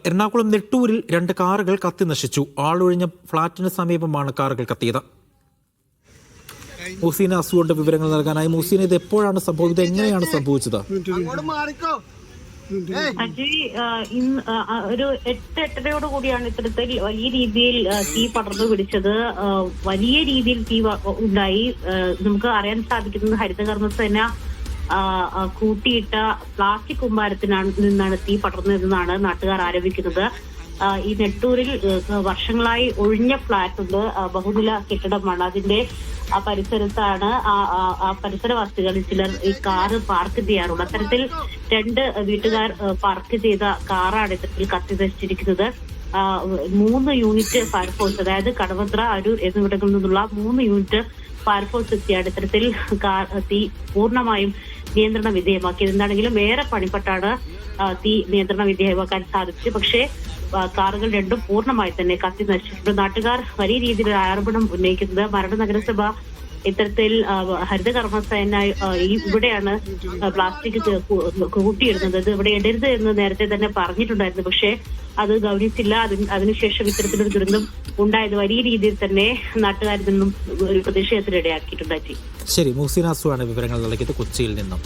എറണാകുളം നെട്ടൂരിൽ 2 കാറുകൾ കത്തി നശിച്ചു. ആളൊഴിഞ്ഞ ഫ്ളാറ്റിന് സമീപമാണ് കാറുകൾ കത്തിയത്. മുഹ്സീന അസുവിന്റെ വിവരങ്ങൾ നൽകാനായി. മുഹ്സീന, ഇത് എപ്പോഴാണ് സംഭവിച്ചത്, എങ്ങനെയാണ് സംഭവിച്ചത്? അജയ്, ഒരു 8-8:30 കൂടിയാണ് ഇത്തരത്തിൽ വലിയ രീതിയിൽ തീ പടർന്നു പിടിച്ചത്. വലിയ രീതിയിൽ തീ ഉണ്ടായി. നമുക്ക് അറിയാൻ സാധിക്കുന്നത് ഹരിതകർമ്മസേന കൂട്ടിയിട്ട പ്ലാസ്റ്റിക് നിന്നാണ് തീ പടർന്നതെന്നാണ് നാട്ടുകാർ ആരോപിക്കുന്നത്. ഈ നെട്ടൂരിൽ വർഷങ്ങളായി ഒഴിഞ്ഞ ഫ്ളാറ്റ് ഉണ്ട്, ബഹുനില കെട്ടിടമാണ്. അതിന്റെ പരിസരത്താണ് ആ പരിസരവാസികളിൽ ചിലർ ഈ കാറ് പാർക്ക് ചെയ്യാറുണ്ട്. അത്തരത്തിൽ 2 വീട്ടുകാർ പാർക്ക് ചെയ്ത കാറാണ് ഇത്തരത്തിൽ കത്തി നശിച്ചിരിക്കുന്നത്. 3 യൂണിറ്റ് ഫയർഫോഴ്സ്, അതായത് കടവന്ത്ര, അരൂർ എന്നിവിടങ്ങളിൽ നിന്നുള്ള 3 യൂണിറ്റ് ഫയർഫോഴ്സ് എത്തിയാണ് ഇത്തരത്തിൽ തീ പൂർണ്ണമായും നിയന്ത്രണ വിധേയമാക്കിയത്. എന്താണെങ്കിലും ഏറെ പണിപ്പെട്ടാണ് തീ നിയന്ത്രണ വിധേയമാക്കാൻ സാധിച്ചത്. പക്ഷേ കാറുകൾ 2 പൂർണ്ണമായി തന്നെ കത്തി നശിച്ചിട്ടുണ്ട്. നാട്ടുകാർ വലിയ രീതിയിൽ ആരോപണം ഉന്നയിക്കുന്നത് മരട് നഗരസഭ ഇത്തരത്തിൽ ഹരിതകർമ്മസേന ഇവിടെയാണ് പ്ലാസ്റ്റിക് കൂട്ടിയിടുന്നത്, ഇത് ഇവിടെ ഇടരുത് എന്ന് നേരത്തെ തന്നെ പറഞ്ഞിട്ടുണ്ടായിരുന്നു. പക്ഷേ അത് ഗൗനിച്ചില്ല. അതിനുശേഷം ഇത്തരത്തിലൊരു ദുരന്തം ഉണ്ടായത് വലിയ രീതിയിൽ തന്നെ നാട്ടുകാരിൽ നിന്നും ഒരു പ്രതിഷേധത്തിനിടയാക്കിയിട്ടുണ്ടായി. ശരി, മുഹ്സീന അസുവാണ് വിവരങ്ങൾ നൽകിയത് കൊച്ചിയിൽ നിന്നും.